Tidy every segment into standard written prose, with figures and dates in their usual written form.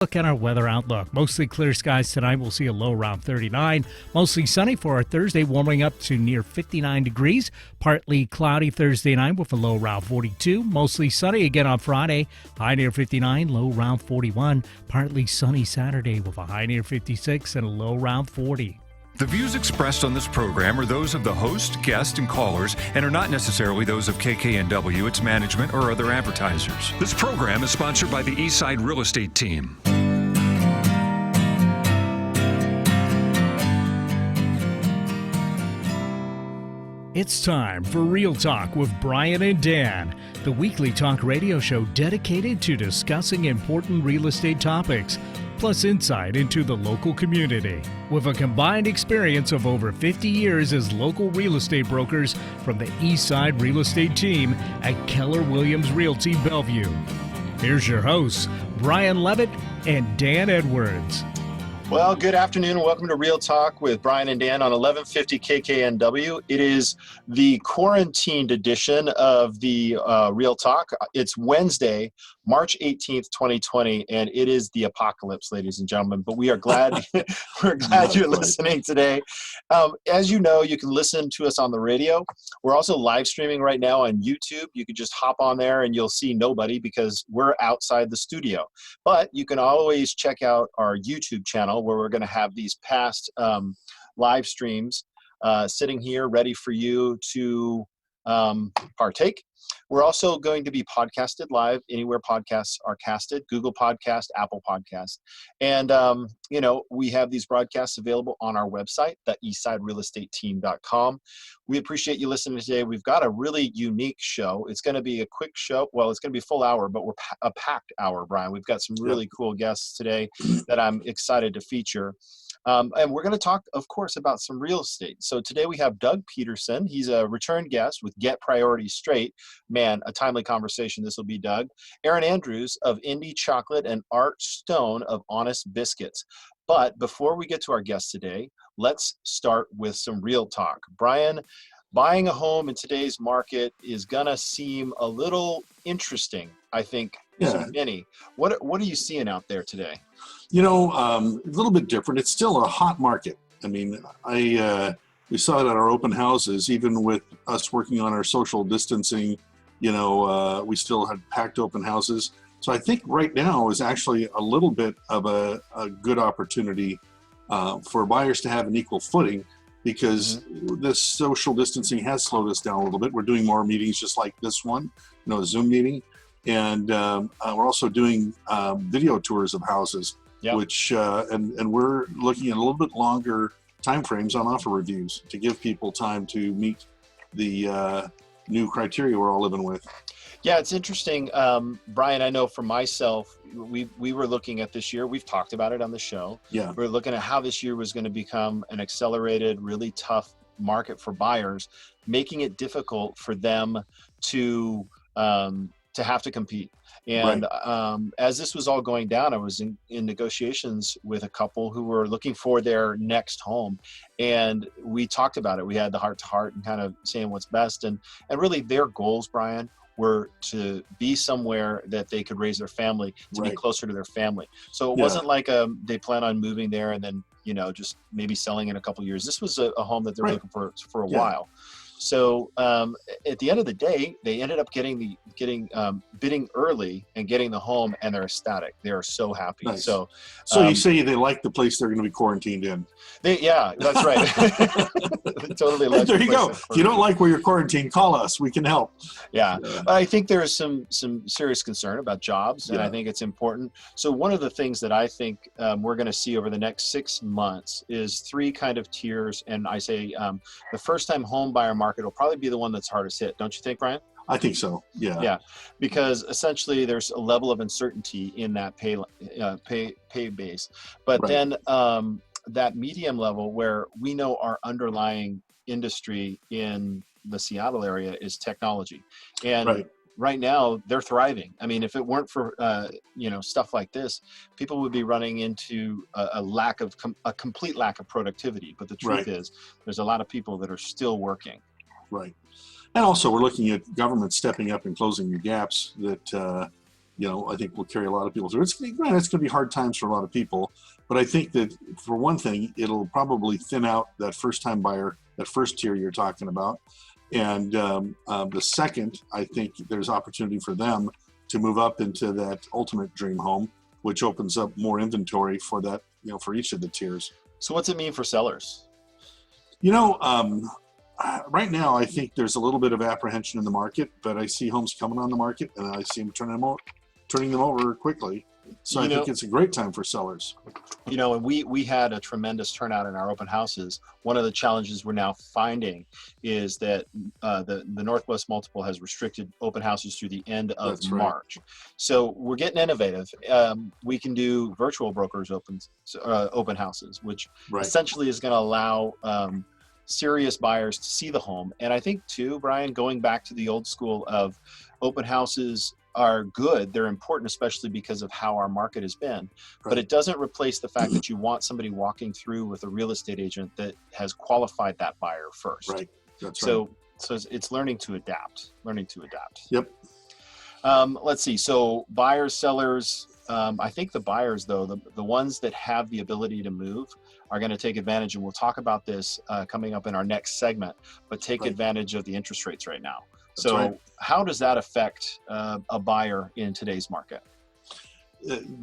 Look at our weather outlook. Mostly clear skies tonight. We'll see a low around 39. Mostly sunny for our Thursday, warming up to near 59 degrees. Partly cloudy Thursday night with a low around 42. Mostly sunny again on Friday. High near 59, low around 41. Partly sunny Saturday with a high near 56 and a low around 40. The views expressed on this program are those of the host, guest, and callers and are not necessarily those of KKNW, its management, or other advertisers. This program is sponsored by the Eastside Real Estate Team. It's time for Real Talk with Brian and Dan, the weekly talk radio show dedicated to discussing important real estate topics, plus insight into the local community. With a combined experience of over 50 years as local real estate brokers from the Eastside Real Estate Team at Keller Williams Realty Bellevue. Here's your hosts, Brian Levitt and Dan Edwards. Well, good afternoon and welcome to Real Talk with Brian and Dan on 1150 KKNW. It is the quarantined edition of the Real Talk. It's Wednesday, March 18th, 2020, and it is the apocalypse, ladies and gentlemen. But we are glad we're glad you're listening today. As you know, you can listen to us on the radio. We're also live streaming right now on YouTube. You can just hop on there and you'll see nobody because we're outside the studio. But you can always check out our YouTube channel, where we're going to have these past live streams sitting here ready for you to partake. We're also going to be podcasted live anywhere podcasts are casted, Google Podcast, Apple Podcast. And, we have these broadcasts available on our website, the eastsiderealestateteam.com. We appreciate you listening today. We've got a really unique show. It's going to be a quick show. Well, it's going to be a full hour, but we're a packed hour, Brian. We've got some really cool guests today that I'm excited to feature. And we're going to talk, of course, about some real estate. So today we have Doug Peterson. He's a return guest with Get Priorities Straight. Man, a timely conversation this will be, Doug. Erin Andrews of Indi Chocolate and Art Stone of Honest Biscuits. But before we get to our guest today, let's start with some real talk. Brian, buying a home in today's market is going to seem a little interesting, I think, to many. What are you seeing out there today? A little bit different. It's still a hot market. I mean, we saw it at our open houses, even with us working on our social distancing, we still had packed open houses. So I think right now is actually a little bit of a good opportunity for buyers to have an equal footing, because this social distancing has slowed us down a little bit. We're doing more meetings just like this one, a Zoom meeting. And we're also doing video tours of houses. Yep. Which and we're looking at a little bit longer time frames on offer reviews to give people time to meet the new criteria we're all living with. Yeah, it's interesting, Brian. I know for myself, we were looking at this year. We've talked about it on the show. Yeah, we're looking at how this year was going to become an accelerated, really tough market for buyers, making it difficult for them to have to compete. And as this was all going down, I was in negotiations with a couple who were looking for their next home. And we talked about it. We had the heart-to-heart and kind of saying what's best. And really their goals, Brian, were to be somewhere that they could raise their family, to be closer to their family. So it wasn't like they plan on moving there and then, just maybe selling in a couple of years. This was a home that they're looking for a while. So at the end of the day, they ended up bidding early and getting the home, and they're ecstatic. They are so happy. Nice. So you say they like the place they're going to be quarantined in. That's right. Totally. Like there you go. If you don't like where you're quarantined, call us. We can help. Yeah. I think there is some serious concern about jobs, and I think it's important. So one of the things that I think we're going to see over the next 6 months is 3 kind of tiers. And I say the first-time home buyer market will probably be the one that's hardest hit. Don't you think, Brian? I think so. Yeah. Yeah, because essentially there's a level of uncertainty in that pay base, but then that medium level where we know our underlying industry in the Seattle area is technology, and right now they're thriving. I mean, if it weren't for stuff like this, people would be running into a complete lack of productivity. But the truth is, there's a lot of people that are still working. Right. And also we're looking at government stepping up and closing the gaps that I think will carry a lot of people through. It's going to be hard times for a lot of people, but I think that for one thing, it'll probably thin out that first-time buyer, that first tier you're talking about. And the second, I think there's opportunity for them to move up into that ultimate dream home, which opens up more inventory for that, for each of the tiers. So what's it mean for sellers? Right now, I think there's a little bit of apprehension in the market, but I see homes coming on the market, and I see them turning them over quickly. So I think it's a great time for sellers. And we had a tremendous turnout in our open houses. One of the challenges we're now finding is that the Northwest Multiple has restricted open houses through the end of March. So we're getting innovative. We can do virtual brokers open houses, which essentially is going to allow serious buyers to see the home. And I think too, Brian, going back to the old school of open houses are good. They're important, especially because of how our market has been. But it doesn't replace the fact that you want somebody walking through with a real estate agent that has qualified that buyer first. Right. That's right. So it's learning to adapt. Yep. Let's see. So buyers, sellers. I think the buyers, though, the ones that have the ability to move are going to take advantage, and we'll talk about this coming up in our next segment, but take advantage of the interest rates right now. So how does that affect a buyer in today's market?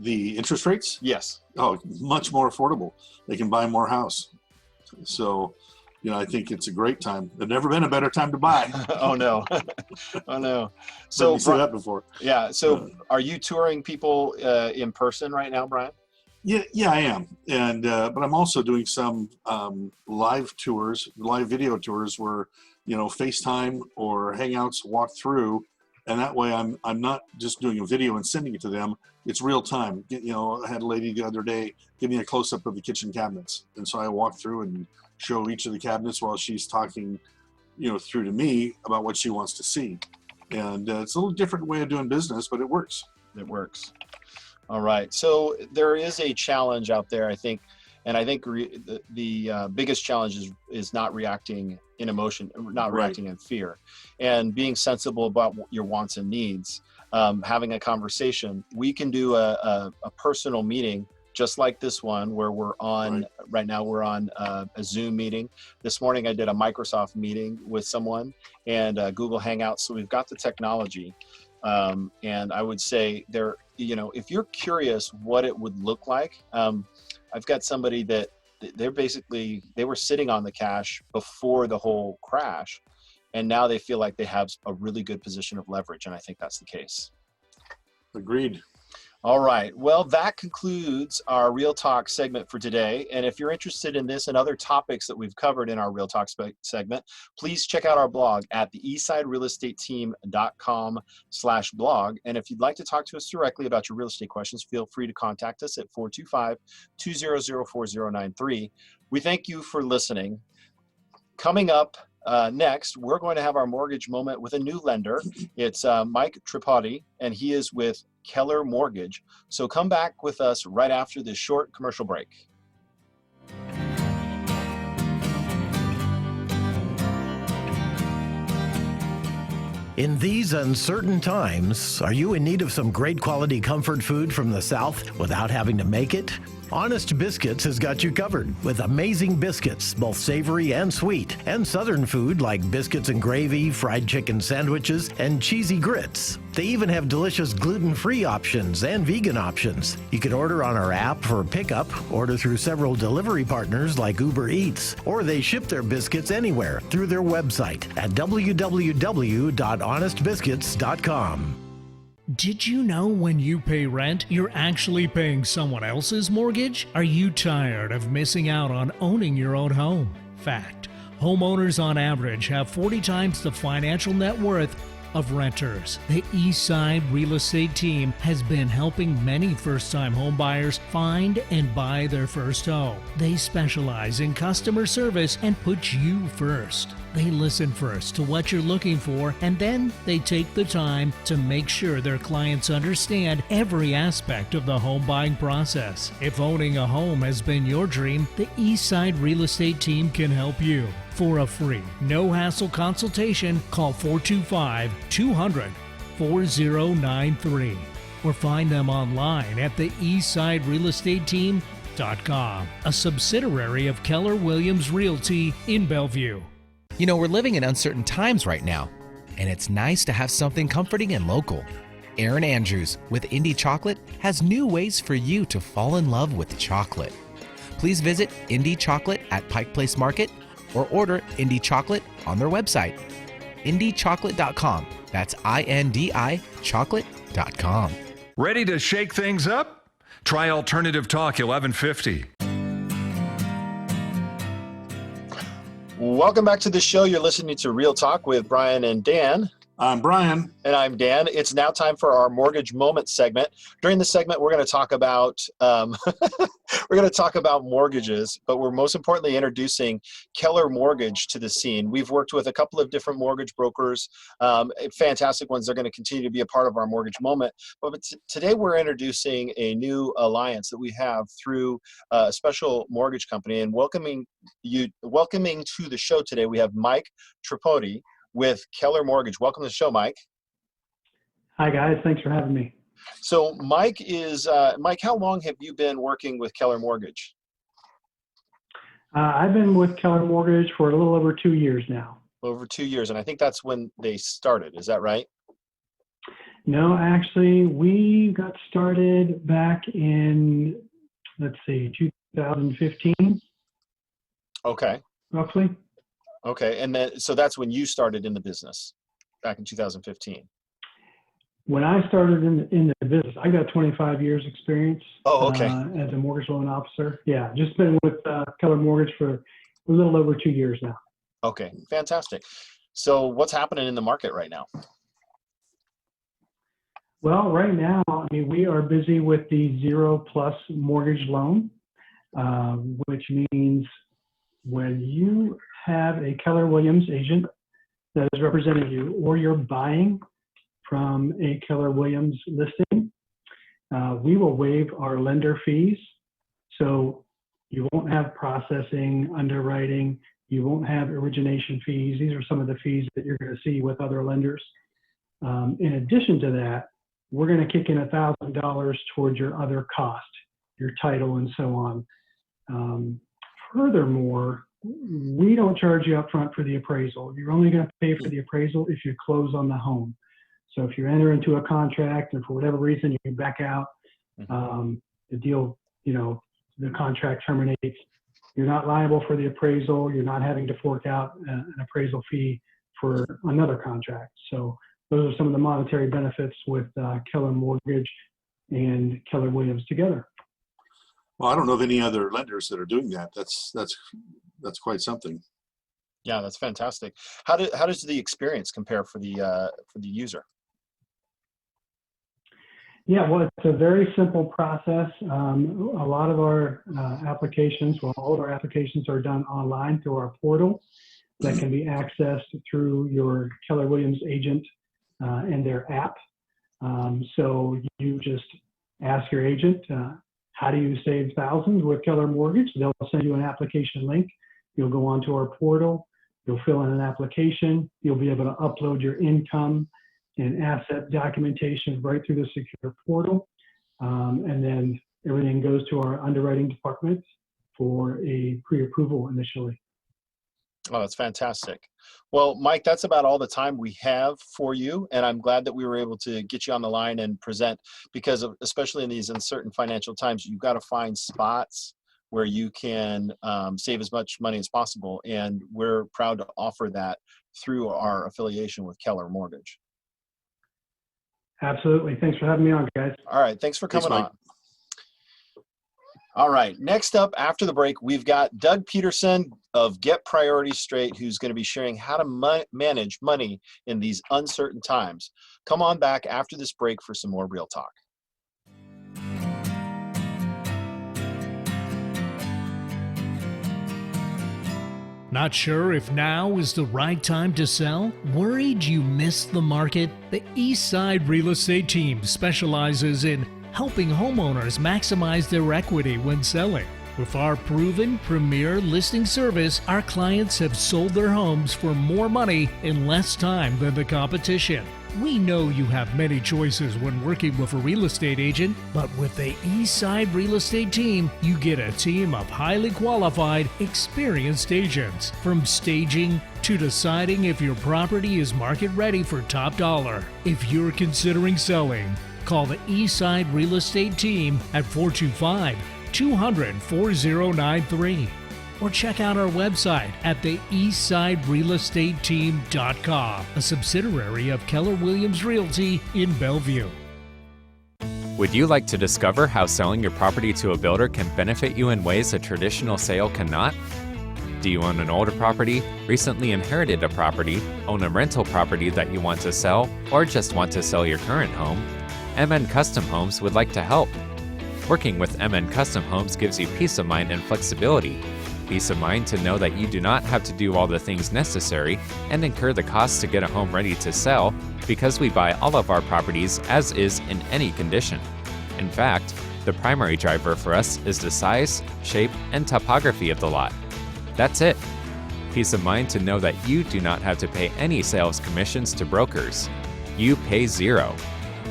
The interest rates? Yes. Oh, much more affordable. They can buy more house. So, I think it's a great time. There's never been a better time to buy. Oh, no. Oh, no. So you see that before. Yeah. So are you touring people in person right now, Brian? Yeah, I am. And but I'm also doing some live video tours where, FaceTime or Hangouts walk through, and that way I'm not just doing a video and sending it to them. It's real time. I had a lady the other day give me a close up of the kitchen cabinets, and so I walk through and show each of the cabinets while she's talking, through to me about what she wants to see. And it's a little different way of doing business, but it works. It works. All right. So there is a challenge out there, I think. And I think the biggest challenge is not reacting in emotion, not reacting in fear, and being sensible about your wants and needs. Having a conversation. We can do a personal meeting just like this one, where we're on right now. We're on a Zoom meeting. This morning I did a Microsoft meeting with someone and Google Hangouts. So we've got the technology. And I would say if you're curious what it would look like, I've got somebody that they were sitting on the cash before the whole crash, and now they feel like they have a really good position of leverage. And I think that's the case. Agreed. All right. Well, that concludes our Real Talk segment for today. And if you're interested in this and other topics that we've covered in our Real Talk segment, please check out our blog at the eastsiderealestateteam.com/blog. And if you'd like to talk to us directly about your real estate questions, feel free to contact us at 425-200-4093. We thank you for listening. Coming up next, we're going to have our mortgage moment with a new lender. It's Mike Tripodi, and he is with Keller Mortgage. So come back with us right after this short commercial break. In these uncertain times, are you in need of some great quality comfort food from the South without having to make it? Honest Biscuits has got you covered with amazing biscuits, both savory and sweet, and Southern food like biscuits and gravy, fried chicken sandwiches, and cheesy grits. They even have delicious gluten-free options and vegan options. You can order on our app for pickup, order through several delivery partners like Uber Eats, or they ship their biscuits anywhere through their website at www.honestbiscuits.com. Did you know when you pay rent, you're actually paying someone else's mortgage? Are you tired of missing out on owning your own home? Fact: homeowners on average have 40 times the financial net worth of renters. The Eastside Real Estate Team has been helping many first-time home buyers find and buy their first home. They specialize in customer service and put you first. They listen first to what you're looking for, and then they take the time to make sure their clients understand every aspect of the home buying process. If owning a home has been your dream, the Eastside Real Estate Team can help you. For a free, no-hassle consultation, call 425-200-4093. or find them online at the eastsiderealestateteam.com, a subsidiary of Keller Williams Realty in Bellevue. You know, we're living in uncertain times right now, and it's nice to have something comforting and local. Erin Andrews with Indi Chocolate has new ways for you to fall in love with chocolate. Please visit Indi Chocolate at Pike Place Market or order Indi Chocolate on their website, indichocolate.com. That's INDI chocolate.com. Ready to shake things up? Try Alternative Talk 1150. Welcome back to the show. You're listening to Real Talk with Brian and Dan. I'm Brian. And I'm Dan. It's now time for our mortgage moment segment. During this segment, we're going to talk about mortgages, but we're most importantly introducing Keller Mortgage to the scene. We've worked with a couple of different mortgage brokers, fantastic ones. They're going to continue to be a part of our mortgage moment. But today we're introducing a new alliance that we have through a special mortgage company. And welcoming to the show today, we have Mike Tripodi with Keller Mortgage. Welcome to the show, Mike. Hi, guys. Thanks for having me. So Mike, how long have you been working with Keller Mortgage? I've been with Keller Mortgage for a little over 2 years now. Over 2 years, and I think that's when they started. Is that right? No, actually, we got started back in, 2015. Okay. Roughly. Okay, and then so that's when you started in the business, back in 2015. When I started in the business, I got 25 years experience. Oh, okay. As a mortgage loan officer. Yeah, just been with Keller Mortgage for a little over 2 years now. Okay, fantastic. So what's happening in the market right now? Well, right now, we are busy with the 0+ mortgage loan, which means when you have a Keller Williams agent that is representing you, or you're buying from a Keller Williams listing, we will waive our lender fees. So you won't have processing, underwriting, you won't have origination fees. These are some of the fees that you're going to see with other lenders. In addition to that, we're going to kick in $1,000 towards your other cost, your title and so on. Furthermore, we don't charge you upfront for the appraisal. You're only going to pay for the appraisal if you close on the home. So if you enter into a contract and for whatever reason you back out, the deal, the contract terminates, you're not liable for the appraisal. You're not having to fork out an appraisal fee for another contract. So those are some of the monetary benefits with Keller Mortgage and Keller Williams together. Well, I don't know of any other lenders that are doing that. That's quite something. Yeah, that's fantastic. How does the experience compare for the user? Yeah, well, it's a very simple process. A lot of our applications, all of our applications are done online through our portal that can be accessed through your Keller Williams agent and their app. So you just ask your agent, how do you save thousands with Keller Mortgage? They'll send you an application link. You'll go onto our portal. You'll fill in an application. You'll be able to upload your income and asset documentation right through the secure portal. And then everything goes to our underwriting department for a pre-approval initially. Oh, that's fantastic. Well, Mike, that's about all the time we have for you. And I'm glad that we were able to get you on the line and present, because especially in these uncertain financial times, you've got to find spots where you can save as much money as possible. And we're proud to offer that through our affiliation with Keller Mortgage. Absolutely. Thanks for having me on, guys. All right. Thanks for coming Thanks, Mike. on. All right. Next up, after the break, we've got Doug Peterson of Get Priorities Straight, who's going to be sharing how to manage money in these uncertain times. Come on back after this break for some more Real Talk. Not sure if now is the right time to sell? Worried you missed the market? The Eastside Real Estate Team specializes in helping homeowners maximize their equity when selling. With our proven premier listing service, our clients have sold their homes for more money in less time than the competition. We know you have many choices when working with a real estate agent, but with the Eastside Real Estate Team, you get a team of highly qualified, experienced agents. From staging to deciding if your property is market ready for top dollar. If you're considering selling, call the Eastside Real Estate Team at 425-200-4093. Or check out our website at the eastsiderealestateteam.com, a subsidiary of Keller Williams Realty in Bellevue. Would you like to discover how selling your property to a builder can benefit you in ways a traditional sale cannot? Do you own an older property, recently inherited a property, own a rental property that you want to sell, or just want to sell your current home? MN Custom Homes would like to help. Working with MN Custom Homes gives you peace of mind and flexibility. Peace of mind to know that you do not have to do all the things necessary and incur the costs to get a home ready to sell, because we buy all of our properties as is in any condition. In fact, the primary driver for us is the size, shape, and topography of the lot. That's it. Peace of mind to know that you do not have to pay any sales commissions to brokers. You pay zero.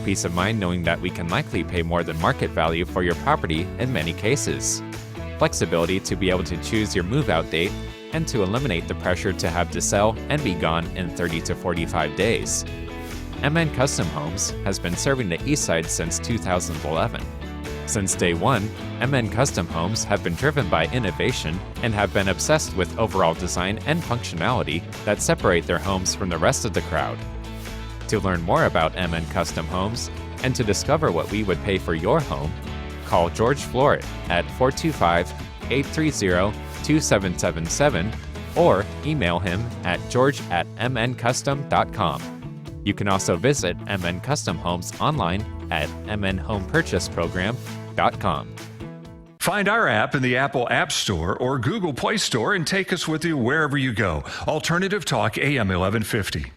Peace of mind knowing that we can likely pay more than market value for your property in many cases. Flexibility to be able to choose your move-out date and to eliminate the pressure to have to sell and be gone in 30 to 45 days. MN Custom Homes has been serving the East Side since 2011. Since day one, MN Custom Homes have been driven by innovation and have been obsessed with overall design and functionality that separate their homes from the rest of the crowd. To learn more about MN Custom Homes and to discover what we would pay for your home, call George Floret at 425-830-2777 or email him at george@mncustom.com. You can also visit MN Custom Homes online at mnhomepurchaseprogram.com. Find our app in the Apple App Store or Google Play Store and take us with you wherever you go. Alternative Talk AM 1150.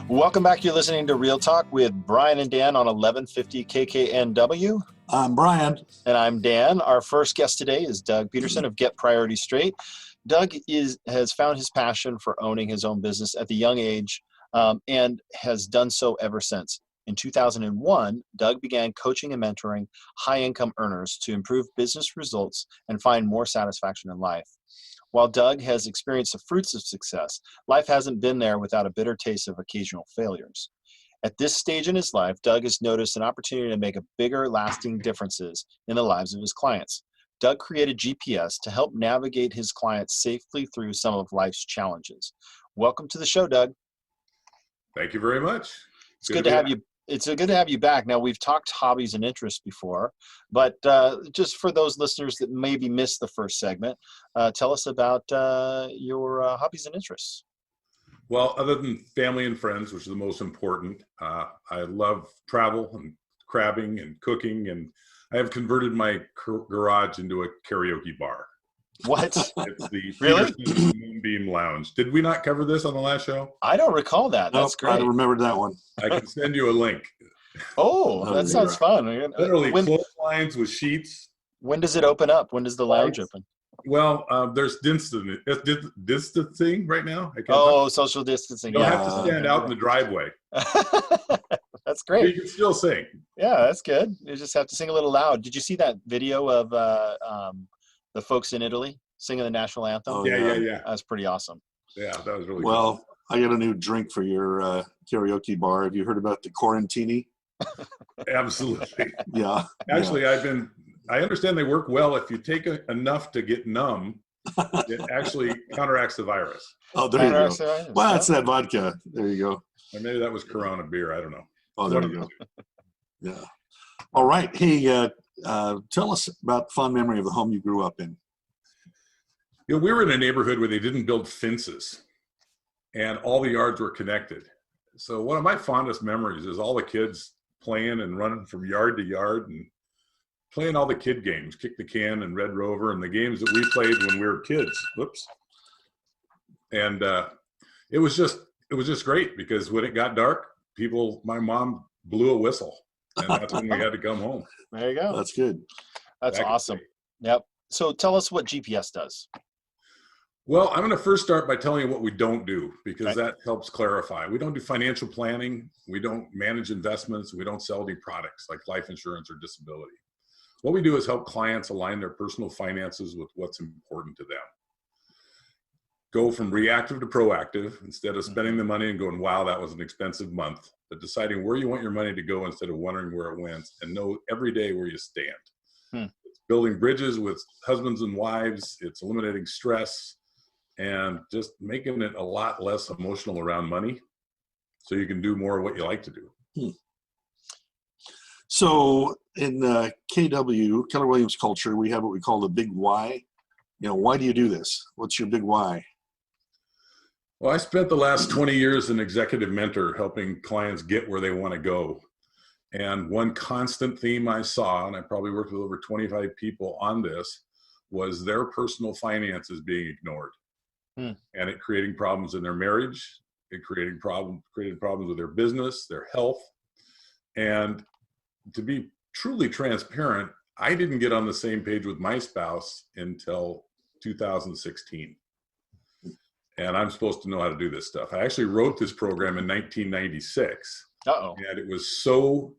Welcome back. You're listening to Real Talk with Brian and Dan on 1150 KKNW. I'm Brian. And I'm Dan. Our first guest today is Doug Peterson of Get Priority Straight. Doug has found his passion for owning his own business at the young age and has done so ever since. In 2001, Doug began coaching and mentoring high-income earners to improve business results and find more satisfaction in life. While Doug has experienced the fruits of success, life hasn't been there without a bitter taste of occasional failures. At this stage in his life, Doug has noticed an opportunity to make a bigger, lasting differences in the lives of his clients. Doug created GPS to help navigate his clients safely through some of life's challenges. Welcome to the show, Doug. Thank you very much. It's good to have you. It's good to have you back. Now, we've talked hobbies and interests before, but just for those listeners that maybe missed the first segment, tell us about your hobbies and interests. Well, other than family and friends, which is the most important, I love travel and crabbing and cooking, and I have converted my garage into a karaoke bar. What? It's the Really? Peterson Moonbeam Lounge. Did we not cover this on the last show? I don't recall that. That's great. I remembered that one. I can send you a link. Oh, that sounds fun. Literally clotheslines with sheets. When does it open up? When does the lounge open? Well, there's distancing right now. Social distancing. You'll have to stand out in the driveway. That's great. You can still sing. Yeah, that's good. You just have to sing a little loud. Did you see that video of the folks in Italy singing the national anthem? Oh, yeah. That's pretty awesome. Yeah, that was really well. Cool. I got a new drink for your karaoke bar. Have you heard about the Quarantini? Absolutely. Yeah. Actually, I understand they work well if you take enough to get numb. It actually counteracts the virus. Oh, there you go. Well, it's that vodka. There you go. Or maybe that was Corona beer. I don't know. Oh, there you go. Yeah. All right. Hey, tell us about the fond memory of the home you grew up in. You know, we were in a neighborhood where they didn't build fences, and all the yards were connected. So one of my fondest memories is all the kids playing and running from yard to yard and playing all the kid games, Kick the Can and Red Rover, and the games that we played when we were kids. Whoops. And it was just great because when it got dark, my mom blew a whistle, and that's when we had to come home. There you go. That's good. That's awesome. Yep. So tell us what GPS does. Well, I'm going to first start by telling you what we don't do, because Okay. that helps clarify. We don't do financial planning. We don't manage investments. We don't sell any products like life insurance or disability. What we do is help clients align their personal finances with what's important to them. Go from reactive to proactive instead of spending the money and going, wow, that was an expensive month, but deciding where you want your money to go instead of wondering where it went, and know every day where you stand. It's building bridges with husbands and wives. It's eliminating stress and just making it a lot less emotional around money so you can do more of what you like to do. So in KW, Keller Williams culture, we have what we call the big why. Why do you do this? What's your big why? Well, I spent the last 20 years as an executive mentor helping clients get where they want to go. And one constant theme I saw, and I probably worked with over 25 people on this, was their personal finances being ignored. And it creating problems in their marriage. It created problems with their business, their health. And to be truly transparent, I didn't get on the same page with my spouse until 2016. And I'm supposed to know how to do this stuff. I actually wrote this program in 1996. And it was so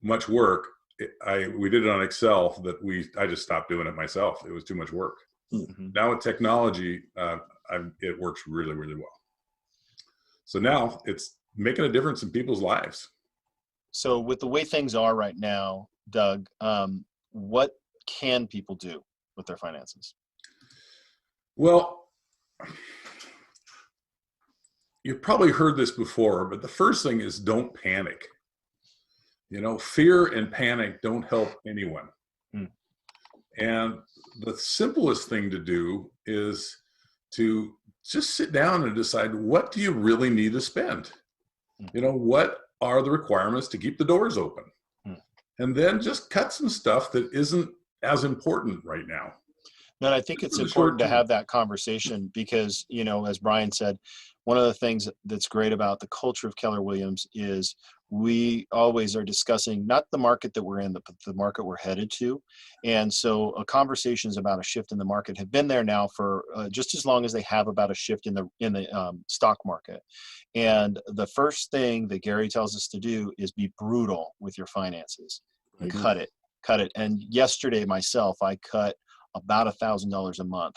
much work. We did it on Excel that I just stopped doing it myself. It was too much work. Now with technology, it works really, really well. So now it's making a difference in people's lives. So with the way things are right now, Doug, what can people do with their finances? Well, you've probably heard this before, but the first thing is don't panic. Fear and panic don't help anyone. And the simplest thing to do is to just sit down and decide, what do you really need to spend? What are the requirements to keep the doors open? And then just cut some stuff that isn't as important right now. No, and I think it's important to have that conversation because, as Brian said, one of the things that's great about the culture of Keller Williams is we always are discussing not the market that we're in, but the market we're headed to. And so conversations about a shift in the market have been there now for just as long as they have about a shift in the stock market. And the first thing that Gary tells us to do is be brutal with your finances. Cut it. And yesterday myself, I cut about $1,000 a month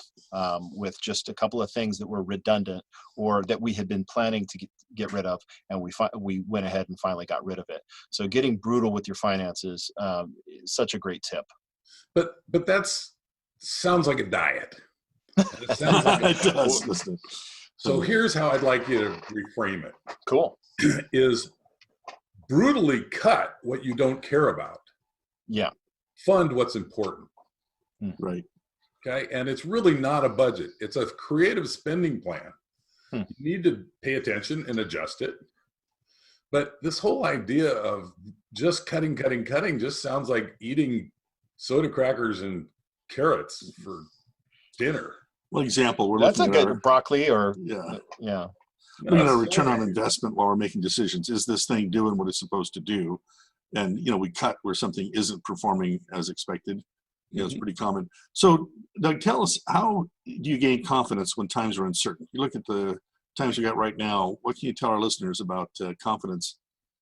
with just a couple of things that were redundant or that we had been planning to get rid of, and we went ahead and finally got rid of it. So getting brutal with your finances is such a great tip. But that sounds like a diet. It sounds like it does. So here's how I'd like you to reframe it. Cool. Is brutally cut what you don't care about. Yeah. Fund what's important. Right. Okay. And it's really not a budget. It's a creative spending plan. You need to pay attention and adjust it. But this whole idea of just cutting just sounds like eating soda crackers and carrots for dinner. Well, example, we're That's looking a at good broccoli or yeah. Looking at our return on investment while we're making decisions. Is this thing doing what it's supposed to do? And we cut where something isn't performing as expected. It's pretty common. So, Doug, tell us, how do you gain confidence when times are uncertain? You look at the times we got right now. What can you tell our listeners about confidence?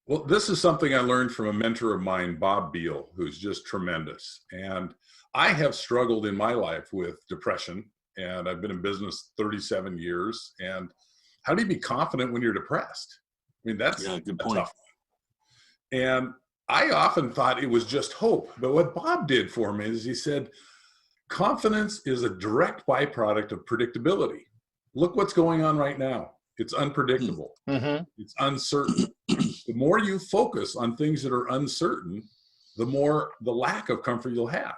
Well, this is something I learned from a mentor of mine, Bob Beal, who's just tremendous. And I have struggled in my life with depression, and I've been in business 37 years. And how do you be confident when you're depressed? I mean, that's a good point. point. And I often thought it was just hope. But what Bob did for me is he said, confidence is a direct byproduct of predictability. Look what's going on right now. It's unpredictable. It's uncertain. The more you focus on things that are uncertain, the more the lack of comfort you'll have.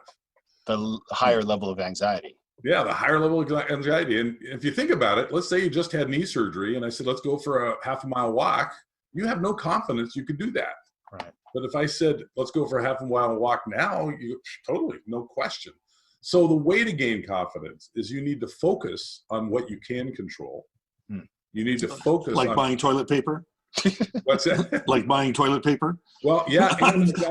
The higher level of anxiety. Yeah, the higher level of anxiety. And if you think about it, let's say you just had knee surgery and I said, let's go for a half a mile walk. You have no confidence you could do that. Right. But if I said, let's go for a half a mile walk now, you totally, no question. So the way to gain confidence is you need to focus on what you can control. You need to focus like on buying toilet paper. What's that? Like buying toilet paper. Well, yeah.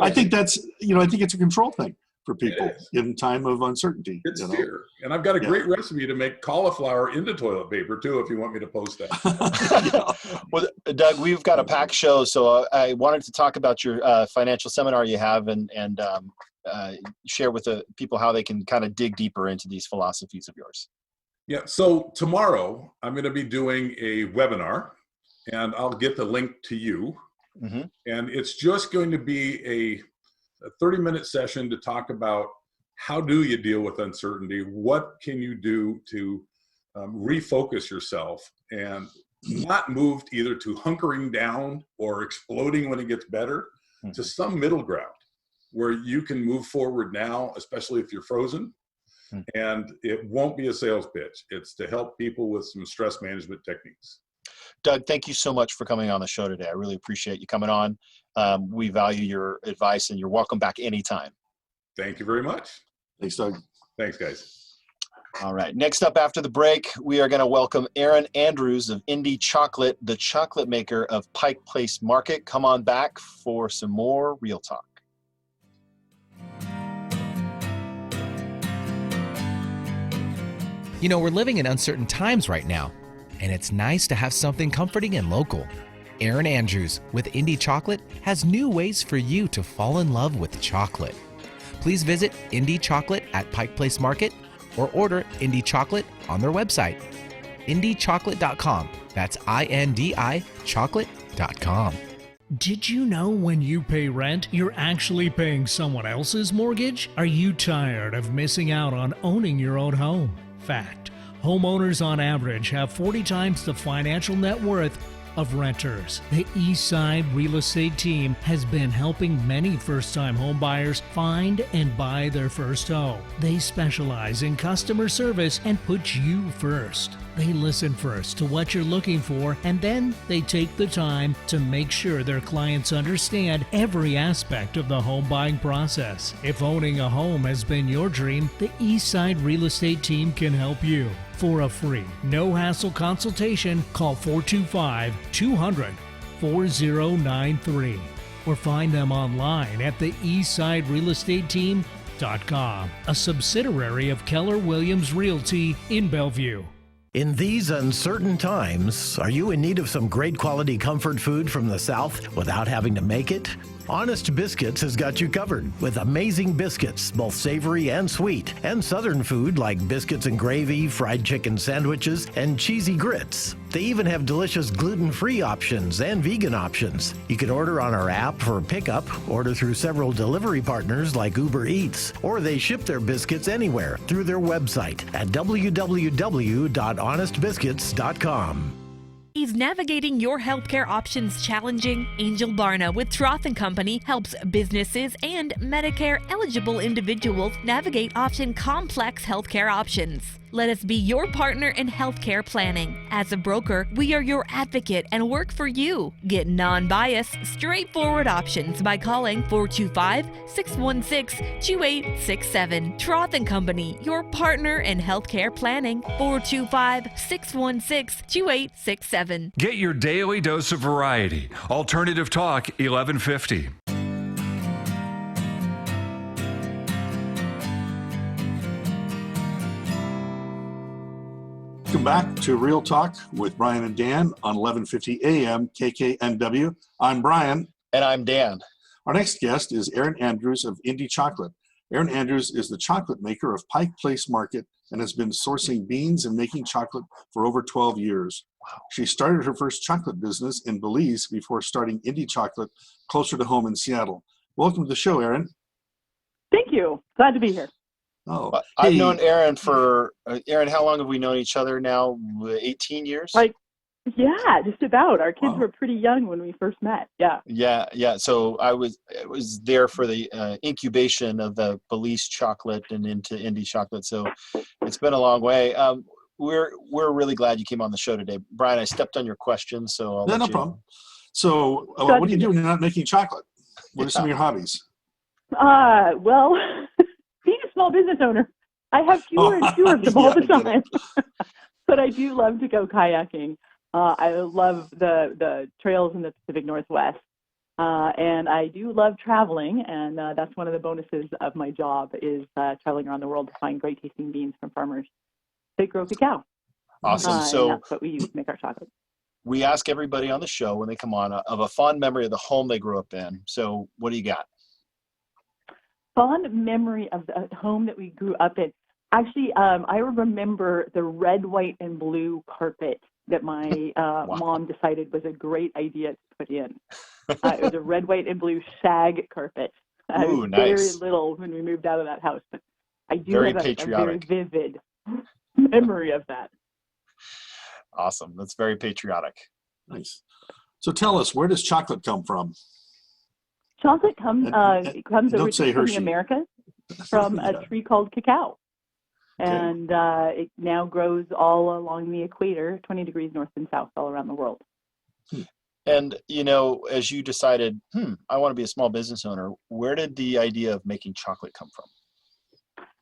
I think that's, I think it's a control thing. for people in time of uncertainty. It's fear. And I've got a great recipe to make cauliflower into toilet paper too, if you want me to post that. Well, Doug, we've got a packed show, so I wanted to talk about your financial seminar you have and share with the people how they can kind of dig deeper into these philosophies of yours. Yeah, so tomorrow I'm going to be doing a webinar, and I'll get the link to you. Mm-hmm. And it's just going to be a 30-minute session to talk about how do you deal with uncertainty? What can you do to refocus yourself and not move either to hunkering down or exploding when it gets better, to some middle ground where you can move forward now, especially if you're frozen. And it won't be a sales pitch. It's to help people with some stress management techniques. Doug, thank you so much for coming on the show today. I really appreciate you coming on. We value your advice, and you're welcome back anytime. Thank you very much. Thanks, Doug. Thanks, guys. All right. Next up after the break, we are going to welcome Erin Andrews of Indi Chocolate, the chocolate maker of Pike Place Market. Come on back for some more Real Talk. You know, we're living in uncertain times right now, and it's nice to have something comforting and local. Erin Andrews with Indi Chocolate has new ways for you to fall in love with chocolate. Please visit Indi Chocolate at Pike Place Market or order Indi Chocolate on their website, indichocolate.com. That's INDI chocolate.com. Did you know when you pay rent, you're actually paying someone else's mortgage? Are you tired of missing out on owning your own home? Fact: homeowners on average have 40 times the financial net worth of renters. The Eastside Real Estate Team has been helping many first-time home buyers find and buy their first home. They specialize in customer service and put you first. They listen first to what you're looking for, and then they take the time to make sure their clients understand every aspect of the home buying process. If owning a home has been your dream, the Eastside Real Estate Team can help you. For a free, no-hassle consultation, call 425-200-4093 or find them online at the eastsiderealestateteam.com, a subsidiary of Keller Williams Realty in Bellevue. In these uncertain times, are you in need of some great quality comfort food from the South without having to make it? Honest Biscuits has got you covered with amazing biscuits, both savory and sweet, and Southern food like biscuits and gravy, fried chicken sandwiches, and cheesy grits. They even have delicious gluten-free options and vegan options. You can order on our app for pickup, order through several delivery partners like Uber Eats, or they ship their biscuits anywhere through their website at www.honestbiscuits.com. Is navigating your healthcare options challenging? Angel Barna with Troth & Company helps businesses and Medicare-eligible individuals navigate often complex healthcare options. Let us be your partner in healthcare planning. As a broker, we are your advocate and work for you. Get non-biased, straightforward options by calling 425-616-2867. Troth & Company, your partner in healthcare planning. 425-616-2867. Get your daily dose of variety. Alternative Talk 1150. Welcome back to Real Talk with Brian and Dan on 1150 AM KKNW. I'm Brian. And I'm Dan. Our next guest is Erin Andrews of Indi Chocolate. Erin Andrews is the chocolate maker of Pike Place Market and has been sourcing beans and making chocolate for over 12 years. Wow. She started her first chocolate business in Belize before starting Indi Chocolate closer to home in Seattle. Welcome to the show, Erin. Thank you. Glad to be here. Oh, I've known Erin for, Erin, how long have we known each other now? 18 years? Yeah, just about. Our kids were pretty young when we first met. Yeah. Yeah. So I was there for the incubation of the Belize chocolate and into Indi Chocolate. So it's been a long way. We're really glad you came on the show today. Brian, I stepped on your question, so I'll let you. Problem. So what do you do when you're not making chocolate? What are some of your hobbies? Well, being a small business owner, I have fewer and fewer of them all the time. But I do love to go kayaking. I love the trails in the Pacific Northwest. And I do love traveling, and that's one of the bonuses of my job is traveling around the world to find great tasting beans from farmers that grow cacao. Awesome. And So that's what we use to make our chocolate. we ask everybody on the show when they come on of a fond memory of the home they grew up in. So what do you got? Fond memory of the home that we grew up in. Actually, I remember the red, white, and blue carpet that my mom decided was a great idea to put in. It was a red, white, and blue shag carpet. I was very little when we moved out of that house, but I do have a very vivid memory of that. Awesome. That's very patriotic. Nice. So tell us, where does chocolate come from? Chocolate comes originally from the Americas, from a tree called cacao. Okay. And it now grows all along the equator, 20 degrees north and south, all around the world. And, as you decided, I want to be a small business owner, where did the idea of making chocolate come from?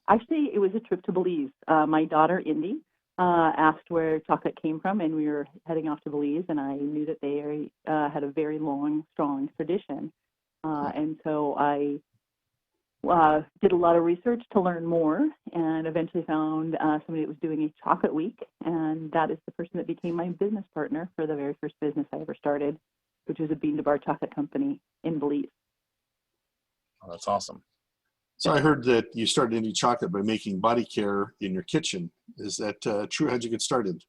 Actually, it was a trip to Belize. My daughter, Indi, asked where chocolate came from, and we were heading off to Belize, and I knew that they had a very long, strong tradition. And so I did a lot of research to learn more, and eventually found somebody that was doing a chocolate week, and that is the person that became my business partner for the very first business I ever started, which was a bean-to-bar chocolate company in Belize. Oh, that's awesome. So I heard that you started Indi Chocolate by making body care in your kitchen. Is that true? How'd you get started?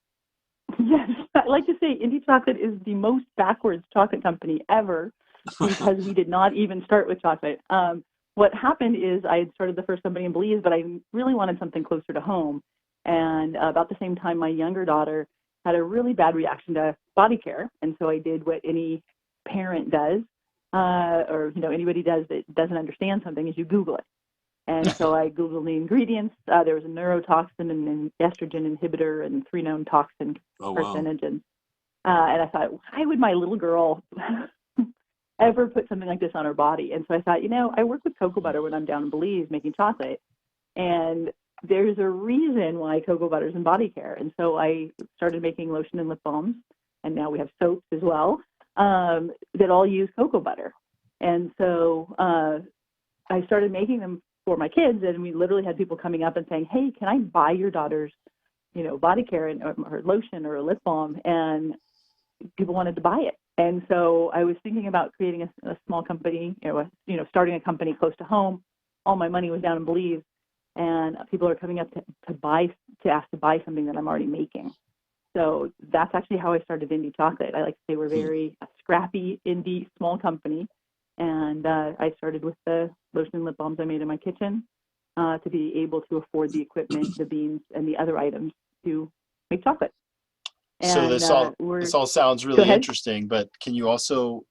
Yes, I like to say Indi Chocolate is the most backwards chocolate company ever, because we did not even start with chocolate. What happened is I had started the first company in Belize, but I really wanted something closer to home. And about the same time, my younger daughter had a really bad reaction to body care. And so I did what any parent does, or anybody does that doesn't understand something, is you Google it. And so I Googled the ingredients. There was a neurotoxin and an estrogen inhibitor and 3 known toxin carcinogens. And I thought, why would my little girl ever put something like this on her body? And so I thought, I work with cocoa butter when I'm down in Belize making chocolate, and there's a reason why cocoa butter is in body care. And so I started making lotion and lip balms, and now we have soaps as well that all use cocoa butter. And so I started making them for my kids, and we literally had people coming up and saying, hey, can I buy your daughter's body care or lotion or a lip balm? And people wanted to buy it. And so I was thinking about creating a small company, starting a company close to home. All my money was down in Belize, and people are coming up to ask to buy something that I'm already making. So that's actually how I started Indi Chocolate. I like to say we're very scrappy, indie, small company. And I started with the lotion and lip balms I made in my kitchen to be able to afford the equipment, the beans, and the other items to make chocolate. And, so this all sounds really interesting, but can you also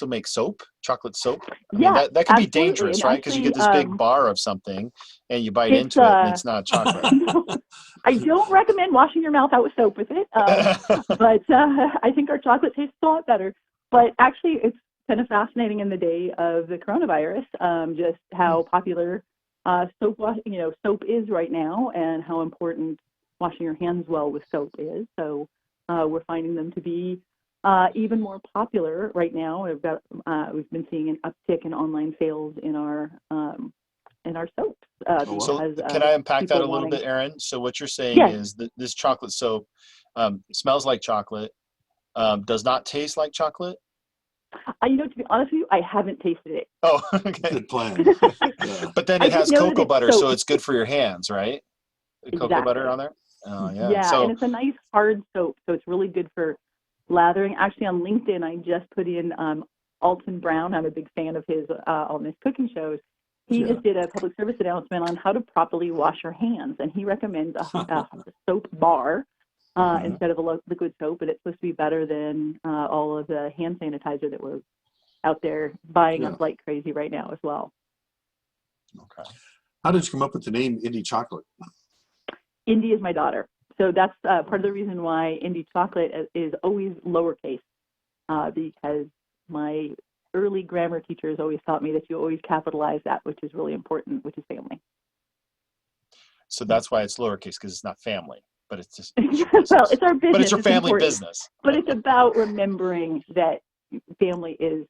make soap, chocolate soap? I mean, that can be dangerous, right? Because you get this big bar of something and you bite into it and it's not chocolate. I don't recommend washing your mouth out with soap with it, but I think our chocolate tastes a lot better. But actually, it's kind of fascinating in the day of the coronavirus, just how popular soap is right now, and how important washing your hands well with soap is. So we're finding them to be even more popular right now. We've been seeing an uptick in online sales in our soaps. So can I unpack that a little bit, Erin? So what you're saying is that this chocolate soap smells like chocolate, does not taste like chocolate? To be honest with you, I haven't tasted it. Oh, okay. Good plan. But then it has cocoa butter, so it's good for your hands, right? Exactly. Cocoa butter on there? Oh, yeah. Yeah, and it's a nice hard soap, so it's really good for lathering. Actually, on LinkedIn, I just put in Alton Brown. I'm a big fan of his on his cooking shows. He just did a public service announcement on how to properly wash your hands, and he recommends a soap bar instead of a liquid soap, but it's supposed to be better than all of the hand sanitizer that we're out there buying up like crazy right now as well. Okay. How did you come up with the name Indi Chocolate? Indi is my daughter. So that's part of the reason why Indi Chocolate is always lowercase, because my early grammar teachers always taught me that you always capitalize that which is really important, which is family. So that's why it's lowercase, because it's not family, but it's just well, it's our business. But it's your family business. But it's about remembering that family is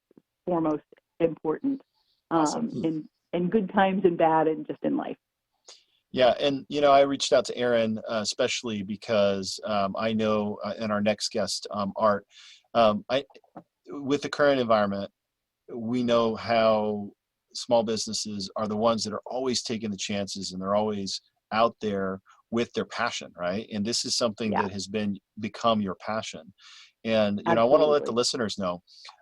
foremost important Awesome. in good times and bad and just in life. Yeah, and I reached out to Erin especially because I know, and our next guest, Art, with the current environment, we know how small businesses are the ones that are always taking the chances, and they're always out there with their passion, right? And this is something that has become your passion. And I want to let the listeners know,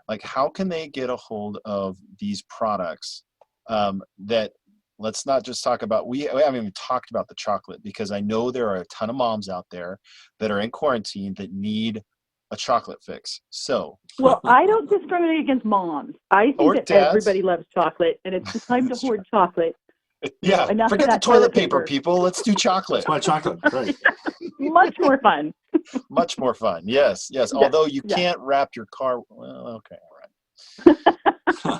like, how can they get a hold of these products that, let's not just talk about, we haven't even talked about the chocolate, because I know there are a ton of moms out there that are in quarantine that need a chocolate fix. So, well, I don't discriminate against moms. I think that everybody loves chocolate, and it's the time to hoard chocolate. Yeah, forget the toilet paper, people. Let's do chocolate. Let's buy chocolate, right? Much more fun. Much more fun. Yes. Although you can't wrap your car. Well, okay, all right.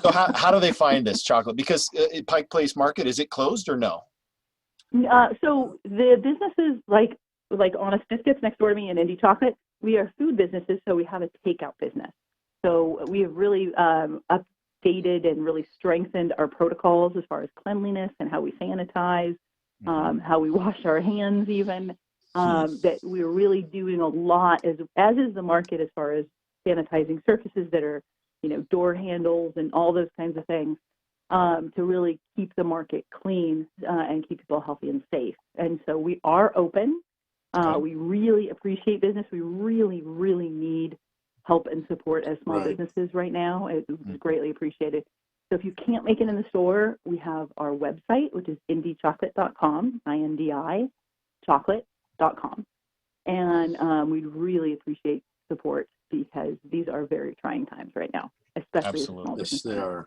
So how do they find this chocolate? Because Pike Place Market, is it closed or no? So the businesses like Honest Biscuits next door to me and Indi Chocolate, we are food businesses, so we have a takeout business. So we have really updated and really strengthened our protocols as far as cleanliness and how we sanitize, how we wash our hands even, that we're really doing a lot, as is the market, as far as sanitizing surfaces that are, door handles and all those kinds of things, to really keep the market clean and keep people healthy and safe. And so we are open. We really appreciate business. We really, really need help and support as small businesses right now. It's greatly appreciated. So if you can't make it in the store, we have our website, which is indichocolate.com, INDI, chocolate.com. And we'd really appreciate support, because these are very trying times right now, especially as small businesses. Yes, they are.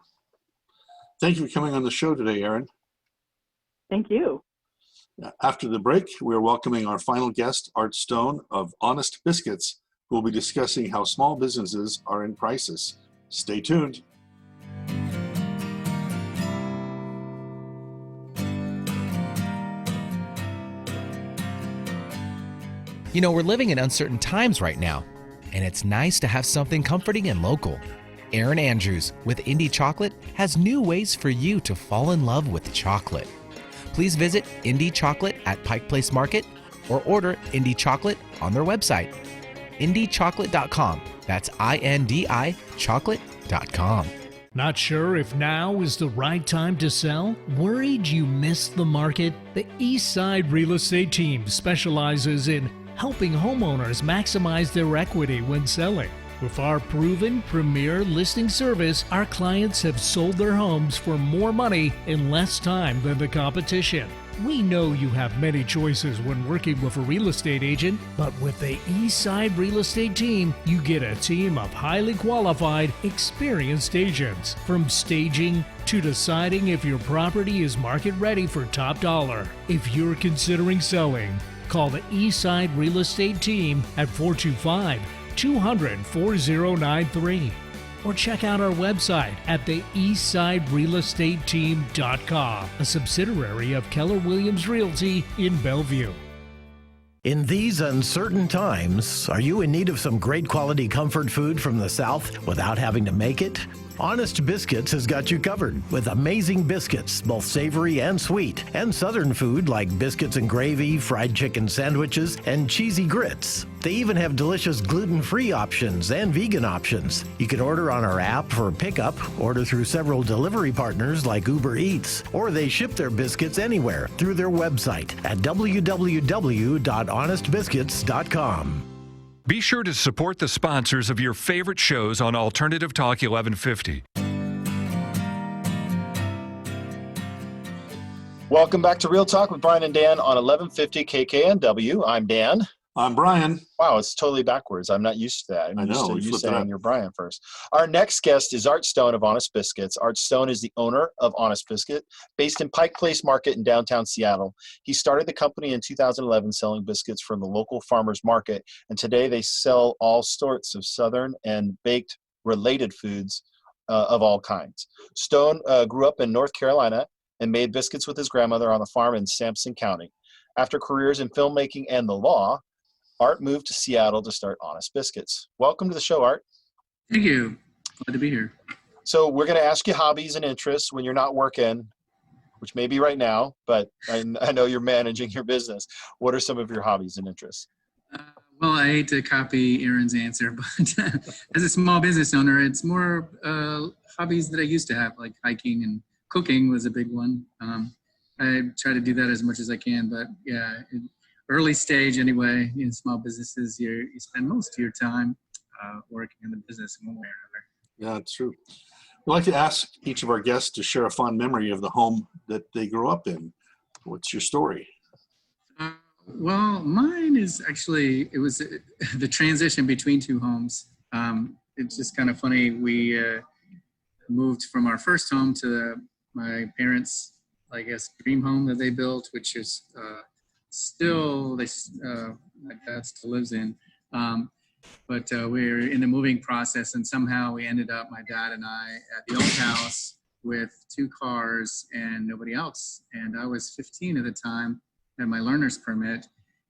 Thank you for coming on the show today, Erin. Thank you. After the break, we're welcoming our final guest, Art Stone of Honest Biscuits, who will be discussing how small businesses are in crisis. Stay tuned. We're living in uncertain times right now, and it's nice to have something comforting and local. Erin Andrews with Indi Chocolate has new ways for you to fall in love with chocolate. Please visit Indi Chocolate at Pike Place Market or order Indi Chocolate on their website, indichocolate.com. That's INDI chocolate.com. Not sure if now is the right time to sell? Worried you missed the market? The Eastside Real Estate Team specializes in helping homeowners maximize their equity when selling. With our proven premier listing service, our clients have sold their homes for more money in less time than the competition. We know you have many choices when working with a real estate agent, but with the Eastside Real Estate Team, you get a team of highly qualified, experienced agents. From staging to deciding if your property is market ready for top dollar. If you're considering selling, call the Eastside Real Estate Team at 425-200-4093. Or check out our website at the eastsiderealestateteam.com, a subsidiary of Keller Williams Realty in Bellevue. In these uncertain times, are you in need of some great quality comfort food from the South without having to make it? Honest Biscuits has got you covered with amazing biscuits, both savory and sweet, and Southern food like biscuits and gravy, fried chicken sandwiches, and cheesy grits. They even have delicious gluten-free options and vegan options. You can order on our app for pickup, order through several delivery partners like Uber Eats, or they ship their biscuits anywhere through their website at www.honestbiscuits.com. Be sure to support the sponsors of your favorite shows on Alternative Talk 1150. Welcome back to Real Talk with Brian and Dan on 1150 KKNW. I'm Dan. I'm Brian. Wow, it's totally backwards. I'm not used to that. I'm used to you saying you're Brian first. Our next guest is Art Stone of Honest Biscuits. Art Stone is the owner of Honest Biscuit, based in Pike Place Market in downtown Seattle. He started the company in 2011 selling biscuits from the local farmers market, and today they sell all sorts of Southern and baked related foods of all kinds. Stone grew up in North Carolina and made biscuits with his grandmother on the farm in Sampson County. After careers in filmmaking and the law, Art moved to Seattle to start Honest Biscuits. Welcome to the show, Art. Thank you. Glad to be here. So we're going to ask you hobbies and interests when you're not working, which may be right now, but I know you're managing your business. What are some of your hobbies and interests? Well, I hate to copy Erin's answer, but as a small business owner, it's more hobbies that I used to have, like hiking and cooking was a big one. I try to do that as much as I can, but yeah, early stage anyway, in small businesses, you spend most of your time working in the business in one way or another. Yeah, it's true. We'd like to ask each of our guests to share a fond memory of the home that they grew up in. What's your story? Well, mine is actually, it was the transition between two homes. It's just kind of funny. We moved from our first home to my parents' I guess, dream home that they built, which is still, my dad still lives in. But we're in the moving process, and somehow we ended up, my dad and I, at the old house with 2 cars and nobody else. And I was 15 at the time, had my learner's permit.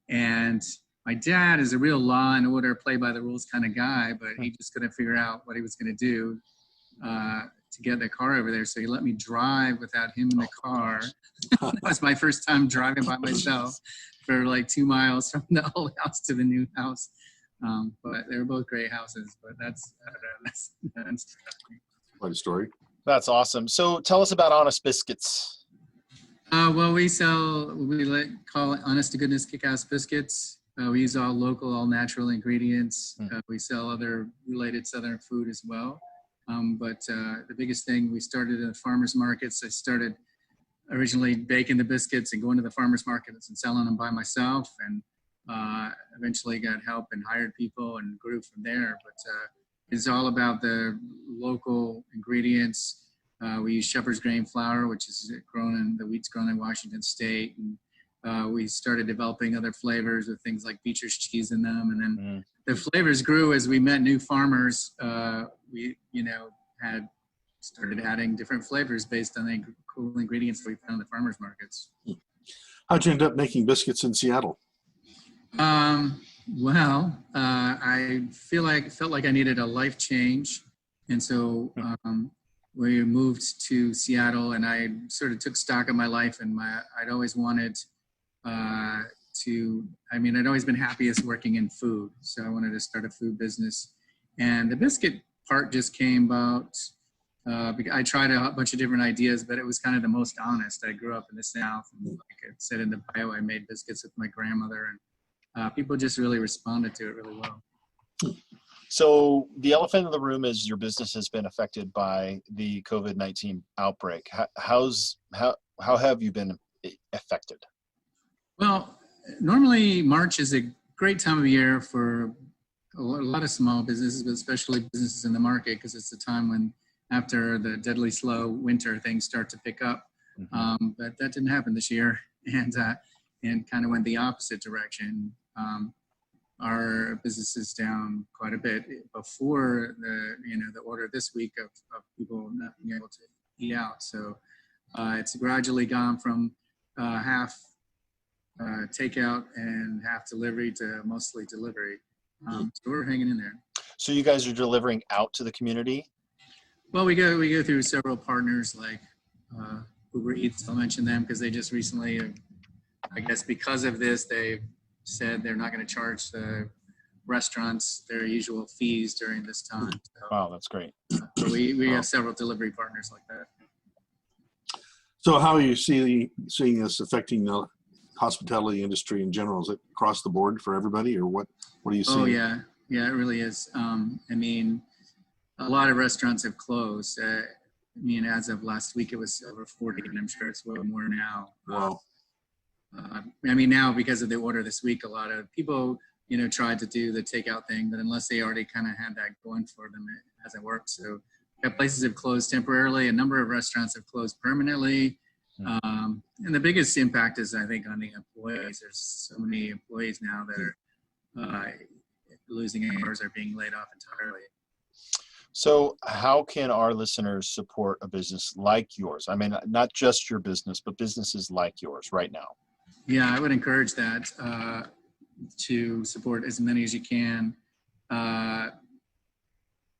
And my dad is a real law and order, play by the rules kind of guy, but he just couldn't figure out what he was going to do to get the car over there. So he let me drive without him in the car. That was my first time driving by myself for like 2 miles from the old house to the new house. But they were both great houses, but that's quite a story. That's awesome. So tell us about Honest Biscuits. Well, we call it Honest to Goodness Kick-Ass Biscuits. We use all local, all natural ingredients. We sell other related Southern food as well. But the biggest thing, we started at farmers markets. I started originally baking the biscuits and going to the farmers markets and selling them by myself, and eventually got help and hired people and grew from there. But it's all about the local ingredients. We use shepherd's grain flour, which is the wheat's grown in Washington State. And we started developing other flavors with things like Beecher's cheese in them. And then the flavors grew as we met new farmers. We, had started adding different flavors based on the cool ingredients that we found in the farmers markets. How'd you end up making biscuits in Seattle? Well, I felt like I needed a life change. And so we moved to Seattle, and I sort of took stock of my life, and I'd always wanted I'd always been happiest working in food. So I wanted to start a food business. And the biscuit part just came about, I tried a bunch of different ideas, but it was kind of the most honest. I grew up in the South, and like it said in the bio, I made biscuits with my grandmother, and people just really responded to it really well. So the elephant in the room is your business has been affected by the COVID-19 outbreak. How have you been affected? Well, normally March is a great time of year for a lot of small businesses, but especially businesses in the market, because it's the time when after the deadly slow winter, things start to pick up. But that didn't happen this year, and kind of went the opposite direction. Our business is down quite a bit before the order this week of people not being able to eat out. So it's gradually gone from half takeout and half delivery to mostly delivery. So we're hanging in there. So you guys are delivering out to the community? Well, we go through several partners like Uber Eats. I'll mention them because they just recently, I guess because of this, they said they're not going to charge the restaurants their usual fees during this time. So, wow, that's great. So we have several delivery partners like that. So how are you seeing this affecting the hospitality industry in general? Is it across the board for everybody, or what are you seeing? Oh yeah, it really is. A lot of restaurants have closed. As of last week, it was over 40, and I'm sure it's a little more now. Wow. Now because of the order this week, a lot of people, tried to do the takeout thing, but unless they already kind of had that going for them, it hasn't worked. So places have closed temporarily. A number of restaurants have closed permanently. And the biggest impact is, I think, on the employees. There's so many employees now that are losing hours or being laid off entirely. So how can our listeners support a business like yours? I mean, not just your business, but businesses like yours right now. Yeah, I would encourage that to support as many as you can.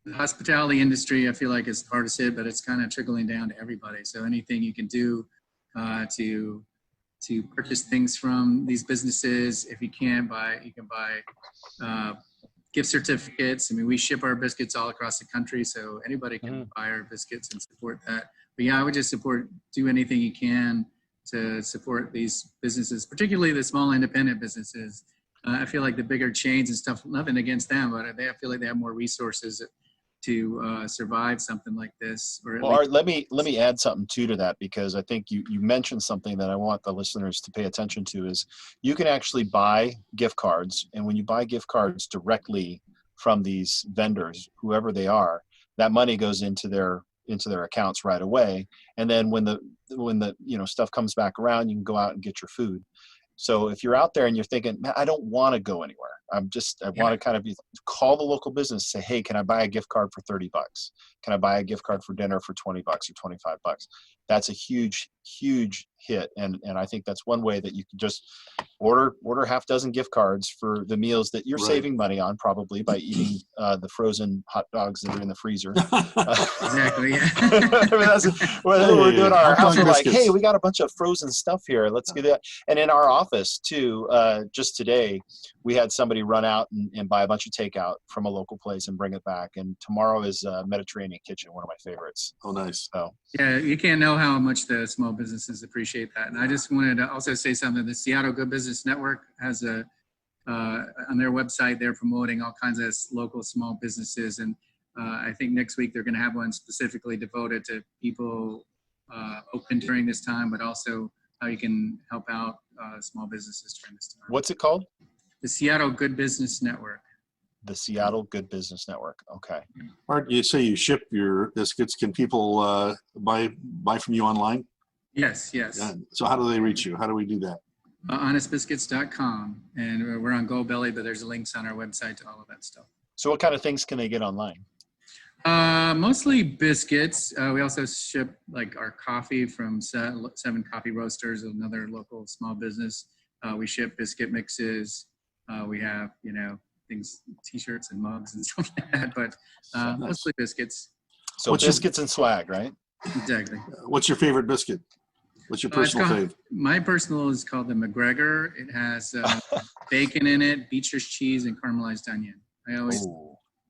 The hospitality industry, I feel like, is hard to hit, but it's kind of trickling down to everybody. So anything you can do to purchase things from these businesses. If you can buy gift certificates. I mean, we ship our biscuits all across the country, so anybody can buy our biscuits and support that. But yeah, I would just do anything you can to support these businesses, particularly the small independent businesses. I feel like the bigger chains and stuff, nothing against them, but I feel like they have more resources to survive something like this. Or well, Art, let me add something to that, because I think you mentioned something that I want the listeners to pay attention to is you can actually buy gift cards, and when you buy gift cards directly from these vendors, whoever they are, that money goes into their accounts right away, and then when the stuff comes back around, you can go out and get your food. So if you're out there and you're thinking, man, I don't want to go anywhere. I want to kind of call the local business, say, hey, can I buy a gift card for $30? Can I buy a gift card for dinner for $20 or $25? That's a huge, huge hit. And I think that's one way that you can just order half dozen gift cards for the meals that you're saving money on, probably by eating the frozen hot dogs that are in the freezer. Exactly. Yeah. I mean, that's we're doing our house. We're like, hey, we got a bunch of frozen stuff here. Let's do that. And in our office too, just today, we had somebody run out and buy a bunch of takeout from a local place and bring it back. And tomorrow is Mediterranean Kitchen, one of my favorites. Oh, nice. So yeah, you can't know how much the small businesses appreciate that. And I just wanted to also say something. The Seattle Good Business Network has on their website, they're promoting all kinds of local small businesses. And I think next week they're going to have one specifically devoted to people open during this time, but also how you can help out small businesses during this time. What's it called? The Seattle Good Business Network. The Seattle Good Business Network. Okay. Art, you say you ship your biscuits. Can people buy from you online? Yes. Yeah. So how do they reach you? How do we do that? honestbiscuits.com, and we're on Goldbelly, but there's links on our website to all of that stuff. So what kind of things can they get online? Mostly biscuits. We also ship like our coffee from Seven Coffee Roasters, another local small business. We ship biscuit mixes. We have, things, t-shirts and mugs and stuff like that, but mostly biscuits. So biscuits and swag, right? Exactly. What's your favorite biscuit? What's your personal favorite? My personal is called the McGregor. It has bacon in it, Beecher's cheese, and caramelized onion.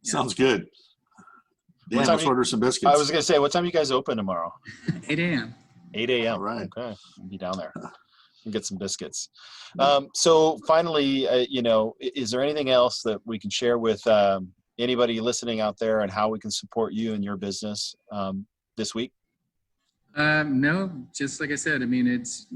Sounds good. Dan, let's order some biscuits. I was going to say, what time you guys open tomorrow? 8 a.m. 8 a.m. All right. Okay. I'll be down there and get some biscuits. So finally, is there anything else that we can share with anybody listening out there and how we can support you and your business this week? No, just like I said, I mean, it's,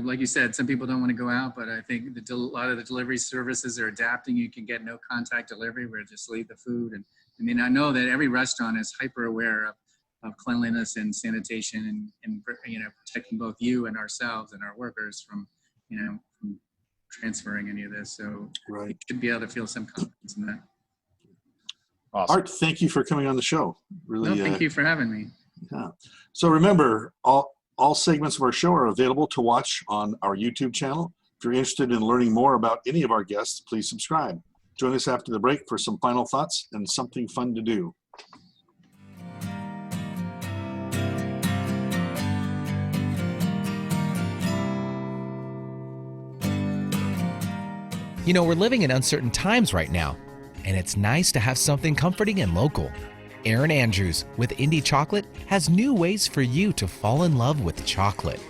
like you said, some people don't want to go out, but I think a lot of the delivery services are adapting. You can get no contact delivery where just leave the food. And I mean, I know that every restaurant is hyper aware of cleanliness and sanitation and protecting both you and ourselves and our workers from transferring any of this. So you should be able to feel some confidence in that. Awesome. Art, thank you for coming on the show. Really, thank you for having me. Yeah. So remember, all segments of our show are available to watch on our YouTube channel. If you're interested in learning more about any of our guests, please subscribe. Join us after the break for some final thoughts and something fun to do. We're living in uncertain times right now, and it's nice to have something comforting and local. Erin Andrews with Indi Chocolate has new ways for you to fall in love with chocolate.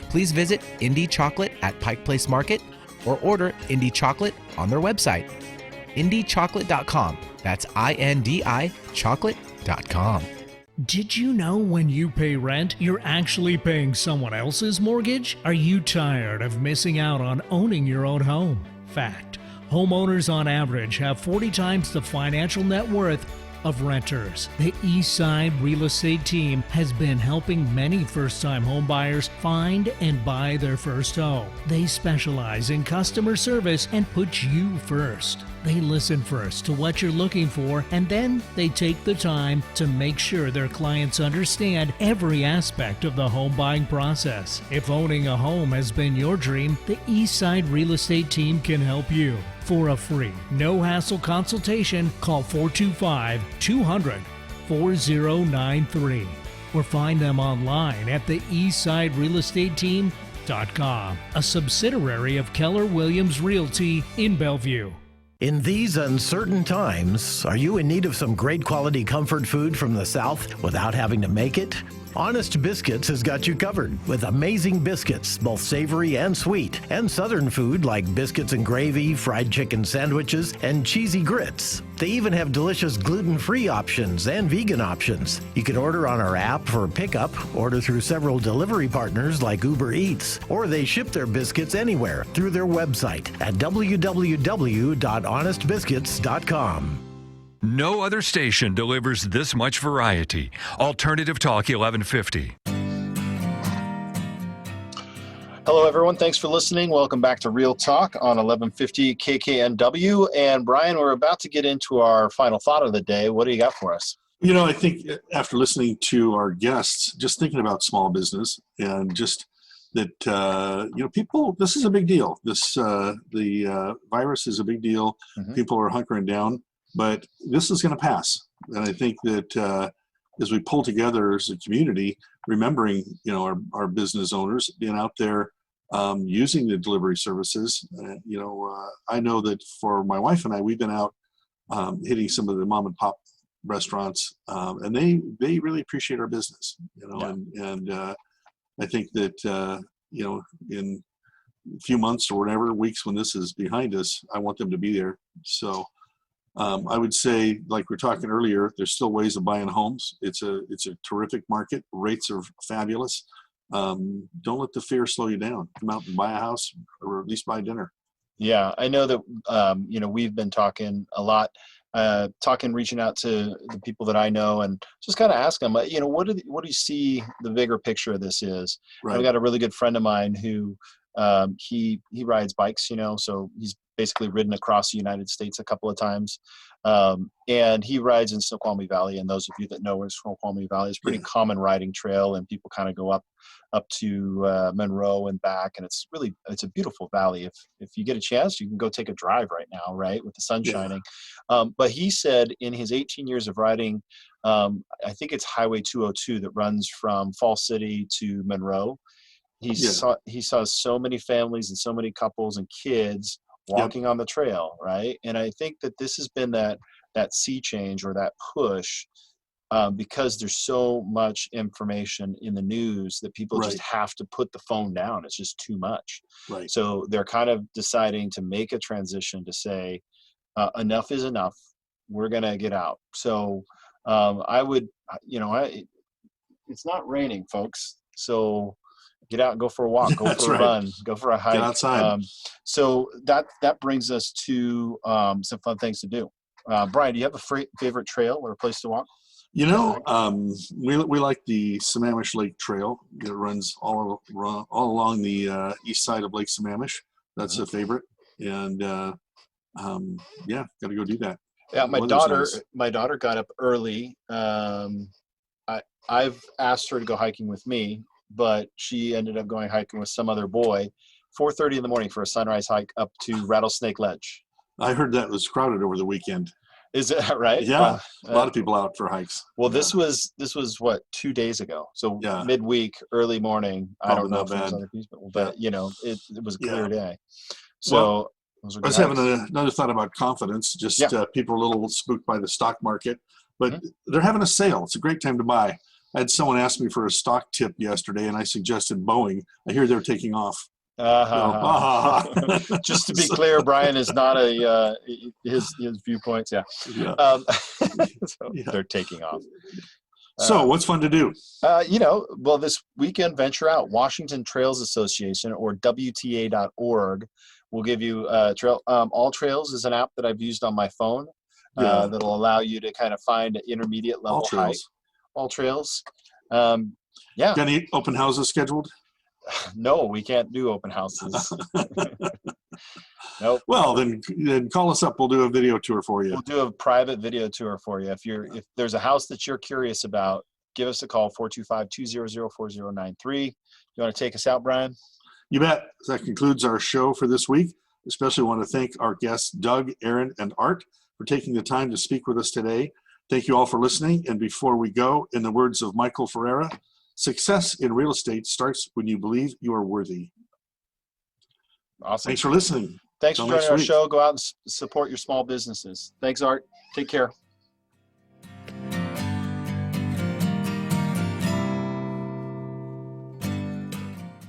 Please visit Indi Chocolate at Pike Place Market or order Indi Chocolate on their website, indichocolate.com. That's INDI chocolate.com. Did you know when you pay rent, you're actually paying someone else's mortgage? Are you tired of missing out on owning your own home? Fact: homeowners on average have 40 times the financial net worth of renters. The Eastside Real Estate Team has been helping many first-time homebuyers find and buy their first home. They specialize in customer service and put you first. They listen first to what you're looking for, and then they take the time to make sure their clients understand every aspect of the home buying process. If owning a home has been your dream, the Eastside Real Estate team can help you. For a free, no-hassle consultation, call 425-200-4093 or find them online at the eastsiderealestateteam.com, a subsidiary of Keller Williams Realty in Bellevue. In these uncertain times, are you in need of some great quality comfort food from the South without having to make it? Honest Biscuits has got you covered with amazing biscuits, both savory and sweet, and Southern food like biscuits and gravy, fried chicken sandwiches, and cheesy grits. They even have delicious gluten-free options and vegan options. You can order on our app for pickup, order through several delivery partners like Uber Eats, or they ship their biscuits anywhere through their website at www.honestbiscuits.com. No other station delivers this much variety. Alternative Talk 1150. Hello, everyone. Thanks for listening. Welcome back to Real Talk on 1150 KKNW. And Brian, we're about to get into our final thought of the day. What do you got for us? You know, I think after listening to our guests, just thinking about small business and just that, people, this is a big deal. The virus is a big deal. Mm-hmm. People are hunkering down. But this is going to pass, and I think that as we pull together as a community, remembering our business owners being out there using the delivery services, I know that for my wife and I, we've been out hitting some of the mom and pop restaurants, and they really appreciate our business, and I think that in a few months or whatever weeks when this is behind us, I want them to be there. So. I would say, like we were talking earlier, there's still ways of buying homes. It's a terrific market. Rates are fabulous. Don't let the fear slow you down. Come out and buy a house, or at least buy dinner. Yeah, I know that, we've been talking a lot, reaching out to the people that I know and just kind of ask them, what do you see the bigger picture of this is? Right. I've got a really good friend of mine who he rides bikes, so he's basically ridden across the United States a couple of times. And he rides in Snoqualmie Valley. And those of you that know where Snoqualmie Valley is, pretty common riding trail, and people kind of go up to Monroe and back. And it's a beautiful valley. If you get a chance, you can go take a drive right now, right, with the sun shining. But he said in his 18 years of riding, I think it's Highway 202 that runs from Fall City to Monroe. He saw so many families and so many couples and kids walking on the trail, right? And I think that this has been that sea change or that push because there's so much information in the news that people just have to put the phone down. It's just too much. Right. So they're kind of deciding to make a transition to say, enough is enough. We're going to get out. So I would, it's not raining, folks. So get out and go for a walk, go for a run, go for a hike. Get outside. So that brings us to some fun things to do. Brian, do you have a favorite trail or a place to walk? We like the Sammamish Lake Trail. It runs all along the east side of Lake Sammamish. That's a favorite, and got to go do that. Yeah, my daughter got up early. I've asked her to go hiking with me, but she ended up going hiking with some other boy, 4:30 in the morning for a sunrise hike up to Rattlesnake Ledge. I heard that was crowded over the weekend. Is it right? Yeah, a lot of people out for hikes. Well, this was what, 2 days ago. So midweek, early morning. Probably I don't know if bad. there's other people, but it was a clear day. So I was having another thought about confidence. Just people are a little spooked by the stock market, but they're having a sale. It's a great time to buy. I had someone ask me for a stock tip yesterday, and I suggested Boeing. I hear they're taking off. Just to be clear, Brian is not his viewpoints. They're taking off. So what's fun to do? This weekend, venture out. Washington Trails Association, or WTA.org, will give you a trail. All Trails is an app that I've used on my phone that'll allow you to kind of find an intermediate level hike. All Trails. Got any open houses scheduled? No, we can't do open houses. Nope. Well, then call us up. We'll do a video tour for you. We'll do a private video tour for you. If there's a house that you're curious about, give us a call, 425-200-4093. You want to take us out, Brian? You bet. That concludes our show for this week. Especially want to thank our guests, Doug, Erin, and Art, for taking the time to speak with us today. Thank you all for listening. And before we go, in the words of Michael Ferreira, success in real estate starts when you believe you are worthy. Awesome. Thanks for listening. Thanks for joining our show. Go out and support your small businesses. Thanks, Art. Take care.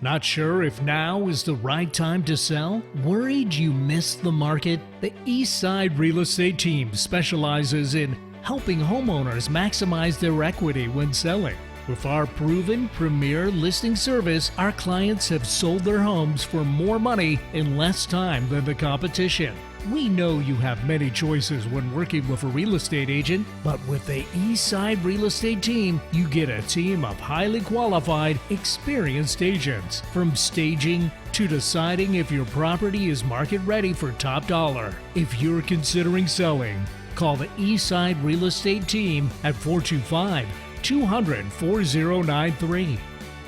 Not sure if now is the right time to sell? Worried you missed the market? The Eastside Real Estate Team specializes in helping homeowners maximize their equity when selling. With our proven premier listing service, our clients have sold their homes for more money in less time than the competition. We know you have many choices when working with a real estate agent, but with the Eastside Real Estate Team, you get a team of highly qualified, experienced agents. From staging to deciding if your property is market ready for top dollar. If you're considering selling, call the Eastside Real Estate Team at 425-200-4093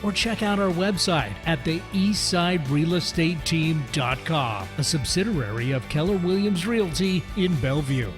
or check out our website at the eastsiderealestateteam.com, a subsidiary of Keller Williams Realty in Bellevue.